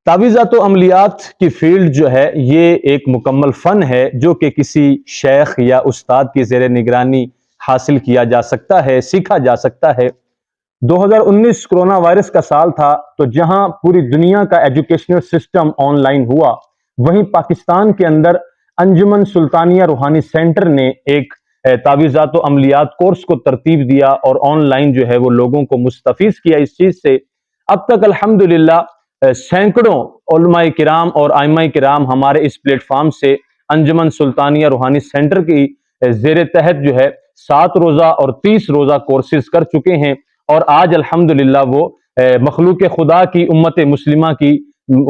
تعویذات و عملیات کی فیلڈ جو ہے یہ ایک مکمل فن ہے جو کہ کسی شیخ یا استاد کی زیر نگرانی حاصل کیا جا سکتا ہے، سیکھا جا سکتا ہے۔ 2019 کرونا وائرس کا سال تھا، تو جہاں پوری دنیا کا ایجوکیشنل سسٹم آن لائن ہوا، وہیں پاکستان کے اندر انجمن سلطانیہ روحانی سینٹر نے ایک تعویذات و عملیات کورس کو ترتیب دیا اور آن لائن جو ہے وہ لوگوں کو مستفیض کیا اس چیز سے۔ اب تک الحمدللہ سینکڑوں علماء کرام اور ائمہ کرام ہمارے اس پلیٹ فارم سے انجمن سلطانیہ روحانی سینٹر کی زیر تحت جو ہے 7 روزہ اور 30 روزہ کورسز کر چکے ہیں، اور آج الحمدللہ وہ مخلوق خدا کی امت مسلمہ کی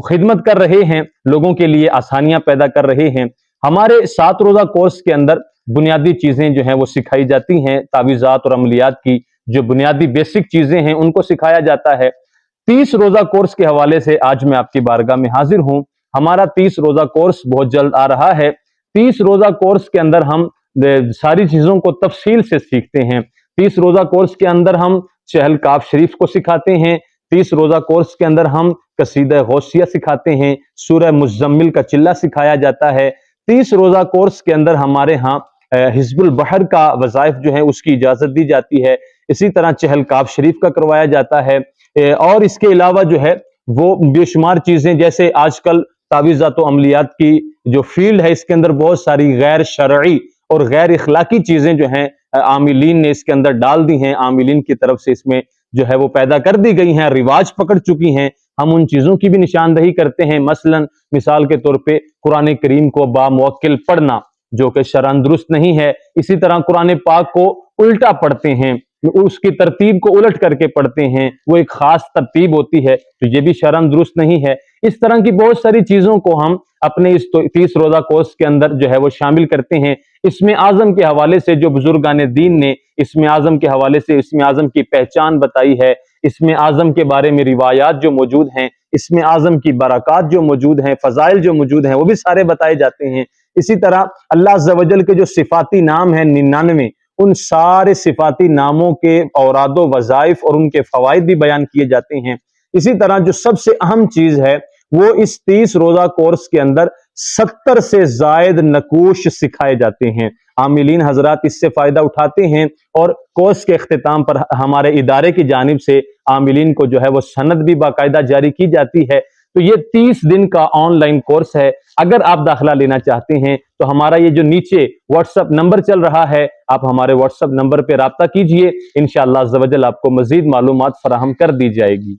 خدمت کر رہے ہیں، لوگوں کے لیے آسانیاں پیدا کر رہے ہیں۔ ہمارے 7 روزہ کورس کے اندر بنیادی چیزیں جو ہیں وہ سکھائی جاتی ہیں، تعویذات اور عملیات کی جو بنیادی بیسک چیزیں ہیں ان کو سکھایا جاتا ہے۔ 30 روزہ کورس کے حوالے سے آج میں آپ کی بارگاہ میں حاضر ہوں۔ ہمارا 30 روزہ کورس بہت جلد آ رہا ہے۔ 30 روزہ کورس کے اندر ہم ساری چیزوں کو تفصیل سے سیکھتے ہیں۔ 30 روزہ کورس کے اندر ہم چہل کاف شریف کو سکھاتے ہیں۔ 30 روزہ کورس کے اندر ہم قصیدہ غوثیہ سکھاتے ہیں، سورہ مزمل کا چلہ سکھایا جاتا ہے۔ 30 روزہ کورس کے اندر ہمارے ہاں حزب البحر کا وظائف جو ہے اس کی اجازت دی جاتی ہے، اسی طرح چہل کاف شریف کا کروایا جاتا ہے، اور اس کے علاوہ جو ہے وہ بے شمار چیزیں جیسے آج کل تعویذات و عملیات کی جو فیلڈ ہے اس کے اندر بہت ساری غیر شرعی اور غیر اخلاقی چیزیں جو ہیں عاملین نے اس کے اندر ڈال دی ہیں، عاملین کی طرف سے اس میں جو ہے وہ پیدا کر دی گئی ہیں، رواج پکڑ چکی ہیں۔ ہم ان چیزوں کی بھی نشاندہی کرتے ہیں، مثال کے طور پہ قرآن کریم کو باموکل پڑھنا جو کہ شرعاً درست نہیں ہے، اسی طرح قرآن پاک کو الٹا پڑھتے ہیں، اس کی ترتیب کو الٹ کر کے پڑھتے ہیں، وہ ایک خاص ترتیب ہوتی ہے تو یہ بھی شرعاً درست نہیں ہے۔ اس طرح کی بہت ساری چیزوں کو ہم اپنے اس 30 روزہ کورس کے اندر جو ہے وہ شامل کرتے ہیں۔ اسم اعظم کے حوالے سے جو بزرگان دین نے اسم اعظم کے حوالے سے اسم اعظم کی پہچان بتائی ہے، اسم اعظم کے بارے میں روایات جو موجود ہیں، اسم اعظم کی برکات جو موجود ہیں، فضائل جو موجود ہیں، وہ بھی سارے بتائے جاتے ہیں۔ اسی طرح اللہ عز و جل کے جو صفاتی نام ہیں 99، ان سارے صفاتی ناموں کے اوراد و وظائف اور ان کے فوائد بھی بیان کیے جاتے ہیں۔ اسی طرح جو سب سے اہم چیز ہے وہ اس 30 روزہ کورس کے اندر 70 سے زائد نقوش سکھائے جاتے ہیں۔ عاملین حضرات اس سے فائدہ اٹھاتے ہیں، اور کورس کے اختتام پر ہمارے ادارے کی جانب سے عاملین کو جو ہے وہ سند بھی باقاعدہ جاری کی جاتی ہے۔ تو یہ 30 دن کا آن لائن کورس ہے۔ اگر آپ داخلہ لینا چاہتے ہیں تو ہمارا یہ جو نیچے واٹس ایپ نمبر چل رہا ہے، آپ ہمارے واٹس ایپ نمبر پہ رابطہ کیجئے، انشاءاللہ عز و جل آپ کو مزید معلومات فراہم کر دی جائے گی۔